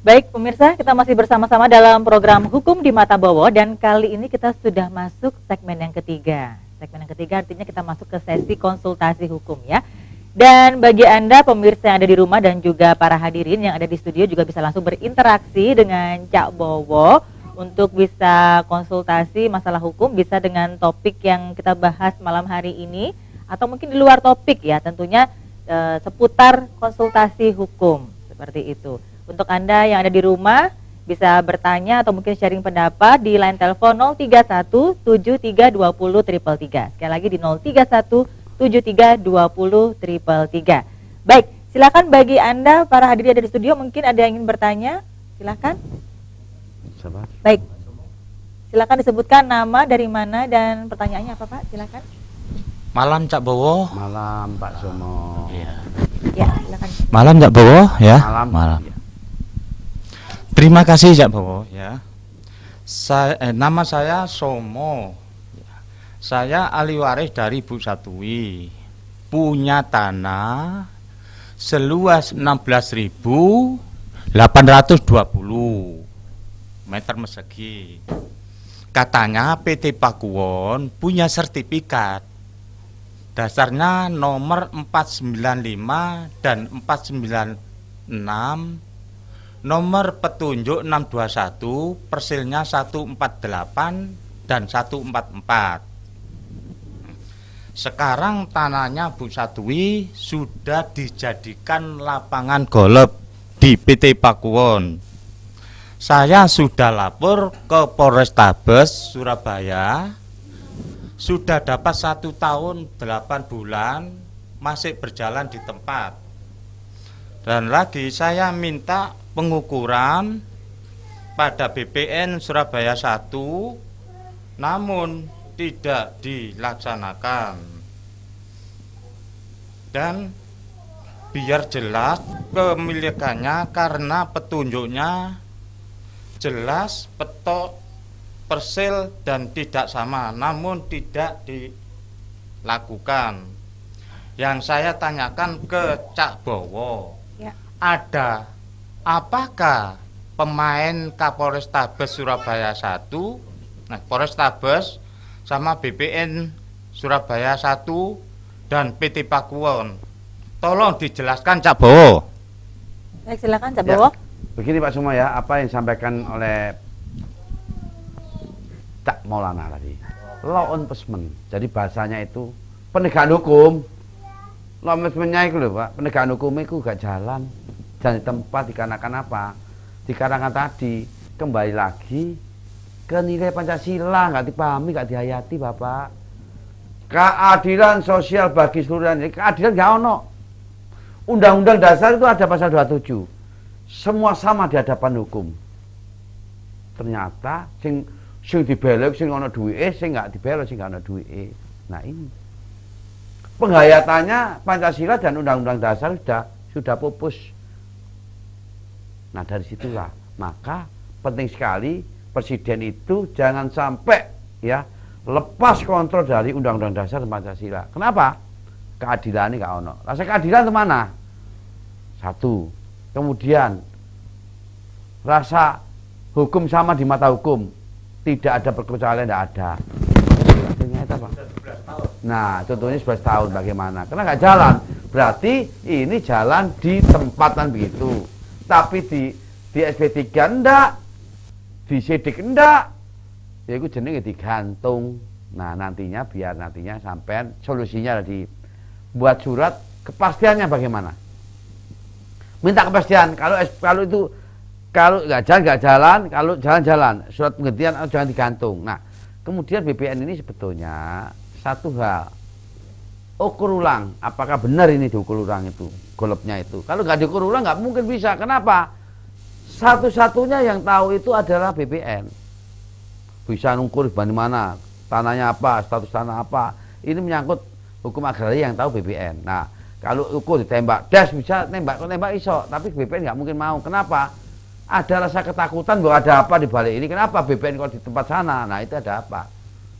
Baik pemirsa, kita masih bersama-sama dalam program Hukum di Mata Bowo dan kali ini kita sudah masuk segmen yang ketiga. Segmen yang ketiga artinya kita masuk ke sesi konsultasi hukum ya. Dan bagi Anda pemirsa yang ada di rumah dan juga para hadirin yang ada di studio juga bisa langsung berinteraksi dengan Cak Bowo untuk bisa konsultasi masalah hukum, bisa dengan topik yang kita bahas malam hari ini atau mungkin di luar topik ya, tentunya seputar konsultasi hukum seperti itu. Untuk Anda yang ada di rumah bisa bertanya atau mungkin sharing pendapat di line telepon 031 73 20 333. Sekali lagi di 031 73 20 333. Baik, silakan bagi Anda para hadirin yang ada di studio mungkin ada yang ingin bertanya, silakan. Baik. Silakan disebutkan nama, dari mana dan pertanyaannya apa Pak? Silakan. Malam Cak Bowo. Malam Pak Somo. Iya. Ya, silakan. Malam Cak Bowo ya. Malam. Ya. Terima kasih Cak Bowo ya. Nama saya Somo. Saya ahli waris dari Bu Satwi. Punya tanah seluas 16.820 meter persegi. Katanya PT Pakuwon punya sertifikat. Dasarnya nomor 495 dan 496, nomor petunjuk 621, persilnya 148 dan 144. Sekarang tanahnya Bu Satwi sudah dijadikan lapangan golf di PT Pakuwon. Saya sudah lapor ke Polrestabes Surabaya. Sudah dapat 1 tahun 8 bulan masih berjalan di tempat. Dan lagi saya minta pengukuran pada BPN Surabaya 1, namun tidak dilaksanakan. Dan biar jelas kepemilikannya karena petunjuknya jelas, petok, persil dan tidak sama, namun tidak dilakukan. Yang saya tanyakan ke Cak Bowo ya. Ada apakah pemain Kapolrestabes Surabaya 1, nah Polrestabes sama BPN Surabaya 1 dan PT Pakuwon, tolong dijelaskan Cak Bowo. Baik, silakan Cak Bowo. Begini Pak Somo ya, apa yang disampaikan oleh Cak Maulana tadi, law enforcement. Jadi bahasanya itu penegakan hukum. Law enforcementnya itu loh Pak, penegakan hukum itu gak jalan dan di tempat dikarenakan apa? Dikarenakan tadi kembali lagi ke nilai Pancasila, nggak dipahami, nggak dihayati Bapak. Keadilan sosial bagi seluruh Indonesia, keadilan nggak ono. Undang-undang dasar itu ada pasal 27. Semua sama di hadapan hukum. Ternyata sing dibelok, sing ono duwike, sing nggak dibelok, sing nggak ono duwike. Nah ini penghayatannya Pancasila dan Undang-Undang Dasar sudah pupus. Nah dari situlah maka penting sekali Presiden itu jangan sampai ya lepas kontrol dari Undang-Undang Dasar dan Pancasila. Kenapa? Keadilan ini nggak ono. Rasa keadilan kemana? Satu. Kemudian rasa hukum sama di mata hukum. Tidak ada perkecualian, tidak ada. Nah, contohnya 11 tahun bagaimana? Karena nggak jalan. Berarti ini jalan di tempatan begitu. Tapi di SP3 enggak, di sidik enggak. Ya itu jenenge digantung. Nah, nantinya biar nantinya sampai solusinya dibuat surat kepastiannya bagaimana? Minta kepastian kalau itu kalau nggak jalan, kalau jalan, surat penghentian jangan digantung. Nah, kemudian BPN ini sebetulnya satu hal, ukur ulang, apakah benar ini diukur ulang itu, golopnya itu. Kalau nggak diukur ulang nggak mungkin bisa. Kenapa? Satu-satunya yang tahu itu adalah BPN. Bisa ngukur di mana, tanahnya apa, status tanah apa. Ini menyangkut hukum agraria yang tahu BPN. Nah, kalau ukur ditembak, das bisa nembak iso, tapi BPN nggak mungkin mau. Kenapa? Ada rasa ketakutan bahwa ada apa di balik ini. Kenapa BPN kok di tempat sana? Nah itu ada apa?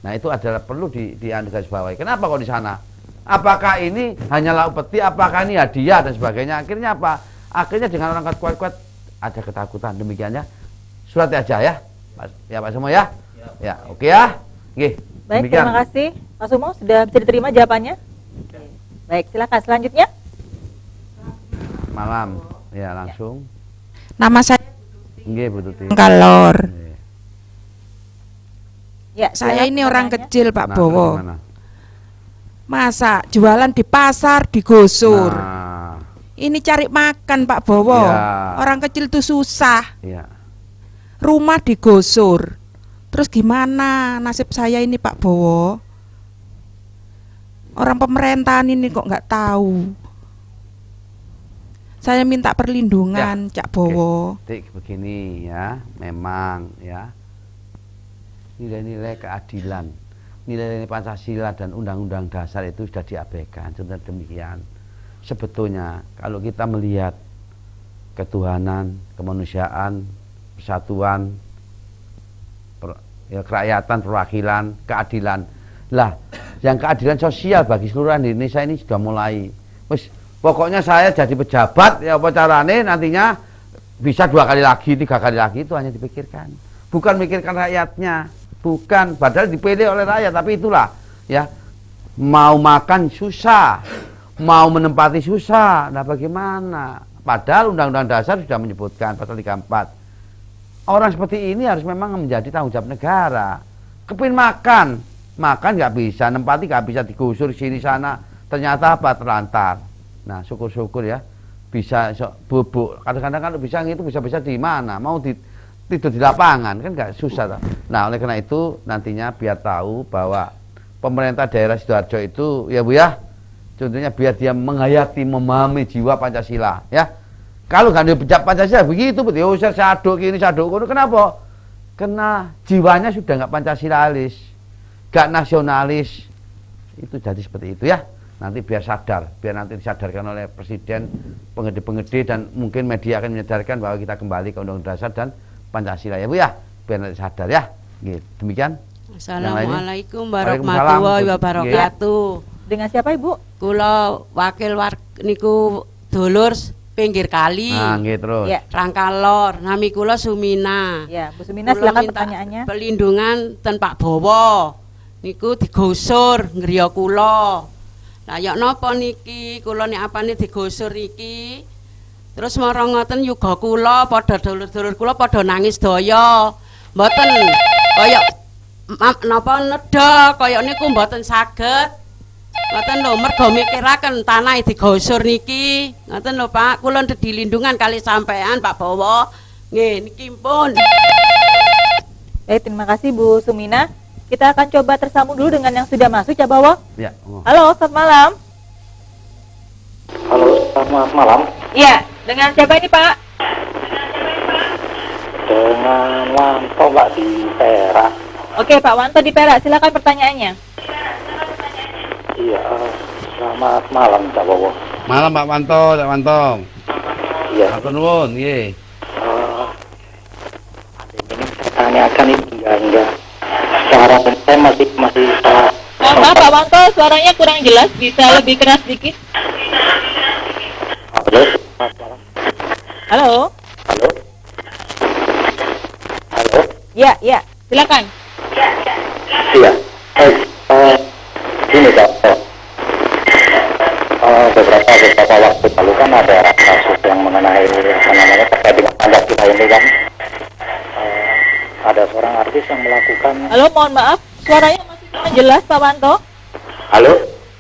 Nah itu adalah perlu digarisbawahi. Kenapa kok di sana? Apakah ini hanyalah upeti? Apakah ini hadiah dan sebagainya? Akhirnya apa? Akhirnya dengan orang kuat-kuat ada ketakutan. Demikiannya surat aja ya, Pak Sumo ya. Ya, oke ya. Oke. Baik, Demikian. terima kasih Pak Sumo sudah bisa diterima jawabannya. Baik, silakan selanjutnya. Malam, ya langsung. Nama saya Nggih, Bu Tuti. Kalor. Nggih. Ya, Saya silakan ini orang pertanyaannya. kecil Pak Nah, Bowo. terus gimana? Masa jualan di pasar digusur. Nah, Ini cari makan Pak Bowo. Ya. Orang kecil tuh susah. iya. Rumah digusur. Terus gimana nasib saya ini Pak Bowo? Orang pemerintahan ini kok nggak tahu. Saya minta perlindungan, Cak Bowo. Tik begini ya, memang ya. Nilai-nilai keadilan, nilai-nilai Pancasila dan Undang-Undang Dasar itu sudah diabaikan. Contoh demikian. Sebetulnya kalau kita melihat ketuhanan, kemanusiaan, persatuan, kerakyatan, perwakilan, keadilan. Lah, yang keadilan sosial bagi seluruh Indonesia ini sudah mulai. Wis, pokoknya saya jadi pejabat, ya apa carane nantinya bisa 2 kali lagi, 3 kali lagi, itu hanya dipikirkan. Bukan mikirkan rakyatnya, bukan. Padahal dipilih oleh rakyat, tapi itulah ya, mau makan susah, mau menempati susah. Nah bagaimana? Padahal Undang-Undang Dasar sudah menyebutkan pasal 34. Orang seperti ini harus memang menjadi tanggung jawab negara. Kepin makan nggak bisa, nempati nggak bisa, digusur sini sana. Ternyata apa? Terlantar. Nah syukur-syukur ya, bisa bubuk. Kadang-kadang kalau bisa itu bisa-bisa di mana? Mau tidur di lapangan kan nggak susah. Nah oleh karena itu nantinya biar tahu bahwa pemerintah daerah Sidoarjo itu ya Bu ya, contohnya biar dia menghayati, memahami jiwa Pancasila ya. Kalau nggak dipejak Pancasila begitu, betul. Saya saduk ini, saduk itu. Kenapa? Karena jiwanya sudah nggak Pancasilalis, nggak nasionalis. Itu jadi seperti itu ya. Nanti biar sadar, biar nanti disadarkan oleh Presiden, pengede-pengede dan mungkin media akan menyadarkan bahwa kita kembali ke Undang-Undang Dasar dan Pancasila ya Bu ya. Biar nanti sadar ya. Gitu. Demikian. Assalamualaikum Waalaikumsalam. warahmatullahi wabarakatuh. Dengan siapa Ibu? Kula wakil niku dulur pinggir kali. Nah, gitu terus. Ya. Rangkalor, nami kula Sumina. Ya, Bu Sumina Kula silakan minta pertanyaannya. Pelindungan ten Pak Bowo. Niku digusur ngriya kula. Lah ya napa niki? Kula nek apane digusur iki? Terus marang ngoten yuga kula padha dulur-dulur kula padha nangis daya. Mboten kaya napa nedha kaya niku mboten saged. Ngoten lho, mergo mikiraken tanah digusur niki. Ngoten lho Pak, kula dilindungan kali sampean Pak Bowo. Nggih, niki pun. Baik, terima kasih Bu Sumina. Kita akan coba tersambung dulu dengan yang sudah masuk, Cak Bowo. Ya. Oh. Halo, selamat malam. Halo, selamat malam. Iya, dengan siapa ini Pak? Dengan Wanto Mbak di Perak. Oke, Pak Wanto di Perak, silakan pertanyaannya. Iya, selamat malam Cak Bowo. Malam Pak Wanto, Pak Wanto. Iya, Matur nuwun, nggih. ini pertanyakan itu enggak. Suara saya masih Mohon maaf Pak Wanto, suaranya kurang jelas, bisa lebih keras sedikit. Halo, selamat malam. Halo? Halo. Halo. Ya, silakan. Iya. Ini Pak. Beberapa waktu lalu kan ada kasus yang mengenai apa namanya terkait dengan Pancasila ini kan. Ada seorang artis yang melakukan. Halo, mohon maaf, suaranya masih kurang jelas Pak Wanto. Halo.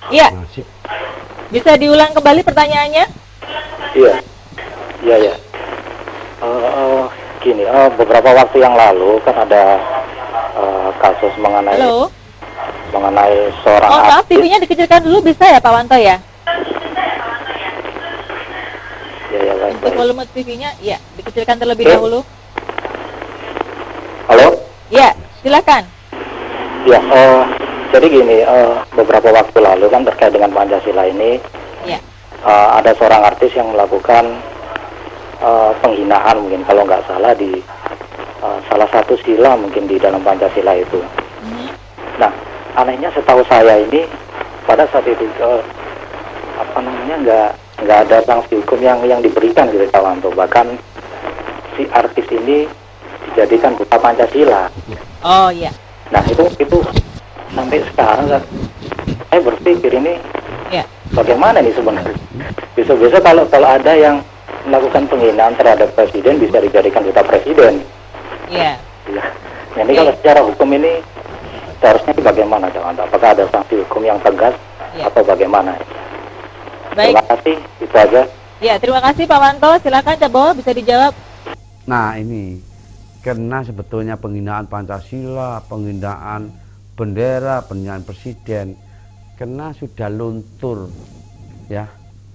Iya, Masih. bisa diulang kembali pertanyaannya? Iya. Gini, beberapa waktu yang lalu kan ada kasus mengenai Halo? seorang Mohon maaf, artis. TV-nya dikecilkan dulu bisa ya Pak Wanto ya? Ya, baik. Untuk volume TV-nya, ya, dikecilkan terlebih Oke. dahulu. Halo. Ya, silakan. Ya, jadi gini, beberapa waktu lalu kan terkait dengan Pancasila ini, Ya, ada seorang artis yang melakukan penghinaan mungkin kalau nggak salah di salah satu sila mungkin di dalam Pancasila itu. Nah, anehnya setahu saya ini pada saat itu apa namanya nggak ada sanksi hukum yang diberikan gitu Pak Wanto. Bahkan si artis ini dijadikan duta Pancasila. Oh iya. Nah itu sampai sekarang saya berpikir ini Iya. bagaimana nih sebenarnya. Besok-besok kalau ada yang melakukan penghinaan terhadap presiden bisa dijadikan duta presiden. Iya. Ya. Nah, ini kalau secara hukum ini seharusnya bagaimana, Cak? Apakah ada sanksi hukum yang tegas Ya. atau bagaimana? Baik. Terima kasih, itu aja. Ya, terima kasih Pak Wanto. Silakan Cak Bowo bisa dijawab. Nah ini karena sebetulnya penghinaan Pancasila, penghinaan bendera, penghinaan presiden, karena sudah luntur, ya,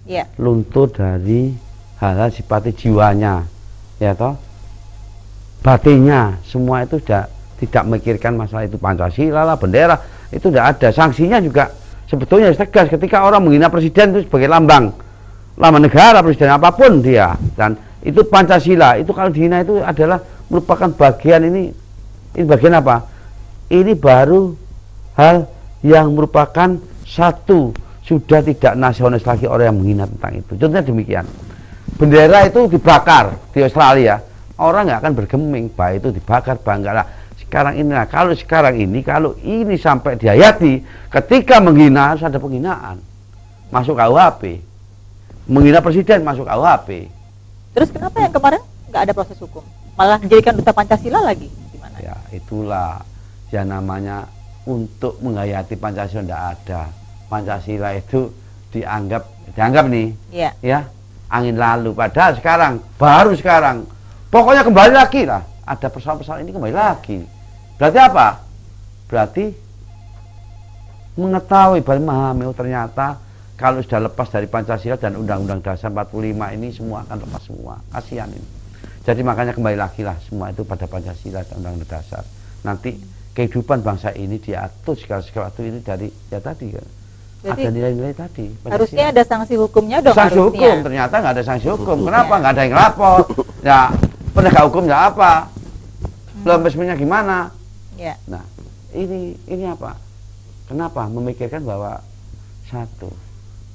Iya. luntur dari hal-hal sifatnya jiwanya, ya toh, batinnya, semua itu sudah tidak memikirkan masalah itu Pancasila lah, bendera, itu tidak ada. Sanksinya juga sebetulnya tegas ketika orang menghina presiden itu sebagai lambang negara, presiden apapun dia, dan itu Pancasila itu kalau dihina itu adalah merupakan bagian ini bagian apa? Ini baru hal yang merupakan satu sudah tidak nasionalis lagi orang yang menghina tentang itu. Contohnya demikian, bendera itu dibakar di Australia, orang nggak akan bergeming, bahwa itu dibakar bangga lah. Sekarang ini, nah, kalau ini sampai dihayati, ketika menghina harus ada penghinaan, masuk KUHP, menghina presiden masuk KUHP. Terus kenapa yang kemarin nggak ada proses hukum? Malah dijadikan duta Pancasila lagi? Gimana? Ya itulah yang namanya untuk menghayati Pancasila tidak ada. Pancasila itu dianggap nih, Iya. ya angin lalu. Padahal baru sekarang, pokoknya kembali lagi lah. Ada persoalan-persoalan ini kembali lagi. Berarti apa? Berarti mengetahui bahwa memahami ternyata kalau sudah lepas dari Pancasila dan Undang-Undang Dasar 45 ini semua akan lepas semua. Kasihan ini. Jadi makanya kembali lagi lah semua itu pada Pancasila dan Undang-Undang Dasar. Nanti kehidupan bangsa ini diatur segala sesuatu ini dari ya tadi kan. Berarti ada nilai-nilai tadi. Pancasila. harusnya ada sanksi hukumnya dong. Sanksi harusnya. hukum, ternyata nggak ada sanksi hukum. Kenapa Ya. nggak ada yang lapor? Ya penegak hukumnya apa? Mekanismenya gimana? Ya. Nah ini apa? Kenapa memikirkan bahwa satu,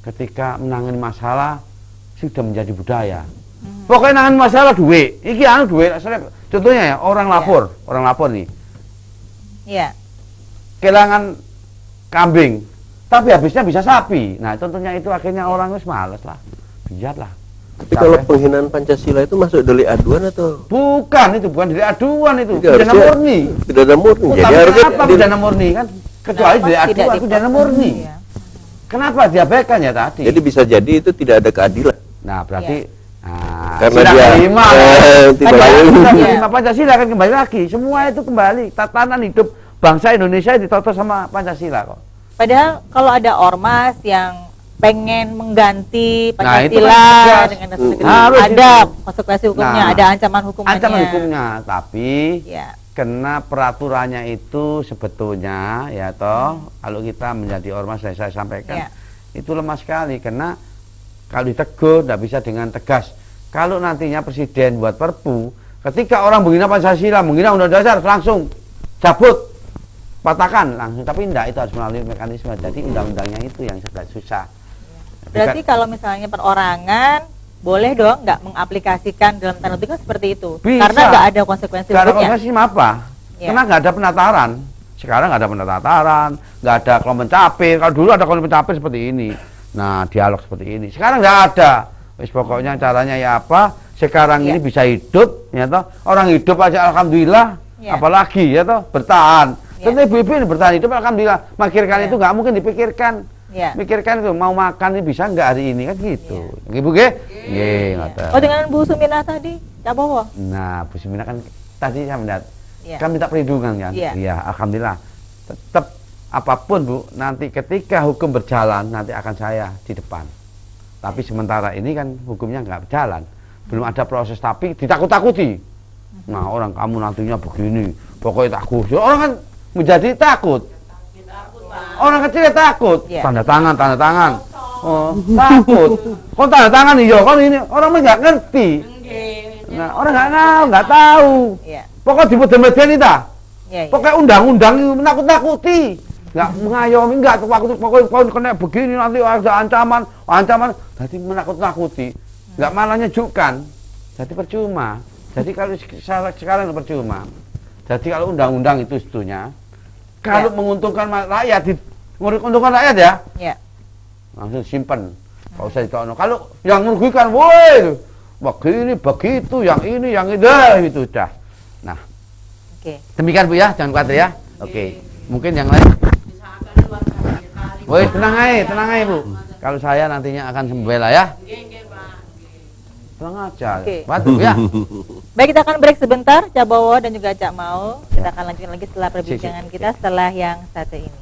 ketika menangani masalah sudah menjadi budaya. Pokoknya menangani masalah duit. Iki duit. Contohnya ya orang lapor nih. Iya. Kehilangan kambing, tapi habisnya bisa sapi. Nah contohnya itu akhirnya orang harus males lah, biarlah. Tapi kalau penghinaan Pancasila itu masuk delik aduan atau? Bukan delik aduan itu, Jadi pidana harusnya murni. Pidana murni. Oh, Jadi tapi harusnya kenapa pidana murni kan? Kecuali delik Kenapa tidak aduan, pidana murni. Iya. Kenapa diabaikan ya tadi? jadi bisa jadi itu tidak ada keadilan. Nah berarti Karena sila dia kelima, tidak sila Iya. kelima Pancasila kan kembali lagi. Semua itu kembali tatanan hidup bangsa Indonesia ditata sama Pancasila kok. Padahal kalau ada ormas yang pengen mengganti Nah, itu Pancasila kan tegas. dengan dasar negeri, Harus ada itu. konsekuensi hukumnya, Nah, ada ancaman hukumannya. Ancaman hukumnya, tapi Ya. kena peraturannya itu sebetulnya ya toh kalau kita menjadi ormas saya sampaikan Ya. itu lemah sekali karena kalau ditegur tidak bisa dengan tegas. Kalau nantinya presiden buat perpu, ketika orang menghina Pancasila, menghina Undang-Undang Dasar langsung cabut, patahkan langsung. Tapi tidak, itu harus melalui mekanisme. Jadi undang-undangnya itu yang agak susah. Berarti kalau misalnya perorangan boleh dong nggak mengaplikasikan dalam tanda petik kan seperti itu? Bisa. Karena nggak ada konsekuensi Karena hukumnya. konsekuensi apa? Ya. Karena nggak ada penataran. Sekarang nggak ada penataran, nggak ada kelompok capir. Kalau dulu ada kelompok capir seperti ini. Nah, dialog seperti ini. Sekarang nggak ada. Wis pokoknya caranya ya apa? Sekarang Ya. ini bisa hidup, ya toh. Orang hidup aja alhamdulillah, Ya. apalagi ya toh bertahan. Ya. Tentu ibu-ibu ini bertahan hidup alhamdulillah. Mikirkan Ya. itu nggak mungkin dipikirkan. Ya. Mikirkan itu mau makan ini bisa nggak hari ini kan gitu. Ibu nggih? Nggih, ngoten. Oh dengan Bu Suminah tadi, Cak Bowo? Nah, Bu Sumina kan tadi saya melihat Ya. kan minta perlindungan kan? Iya. Iya, alhamdulillah. Tetap apapun Bu, nanti ketika hukum berjalan nanti akan saya di depan. Tapi sementara ini kan hukumnya nggak berjalan, belum ada proses tapi ditakut-takuti. Nah orang kamu nantinya begini, pokoknya takut. Orang kan menjadi takut. Orang kecil takut. Iya. Tanda tangan. Oh, takut. Kok tanda tangan iya? Kan ini orang nggak ngerti. Nah orang nggak tahu. Iya. Pokoknya di media ini dah. Iya. Pokoknya undang-undang itu menakut-nakuti, nggak mengayomi, nggak pokoknya kena begini nanti ada ancaman, jadi menakut-nakuti, nggak malah nyejukkan, jadi percuma. Jadi kalau sekarang percuma. Jadi kalau undang-undang itu sebetulnya kalau menguntungkan rakyat, menguntungkan rakyat ya, langsung simpan. Kalau usah ditono. Kalau yang merugikan, woi, begini, begitu, yang ini, itu dah. Nah, demikian Bu ya, jangan khawatir ya. Oke, mungkin yang lain. Woi, tenang aja Bu. Kalau saya nantinya akan membela ya. Tenang aja. Waduh ya. Baik, kita akan break sebentar, Cak Bowo dan juga Cak Mau. Kita akan lanjutkan lagi setelah perbincangan kita setelah yang satu ini.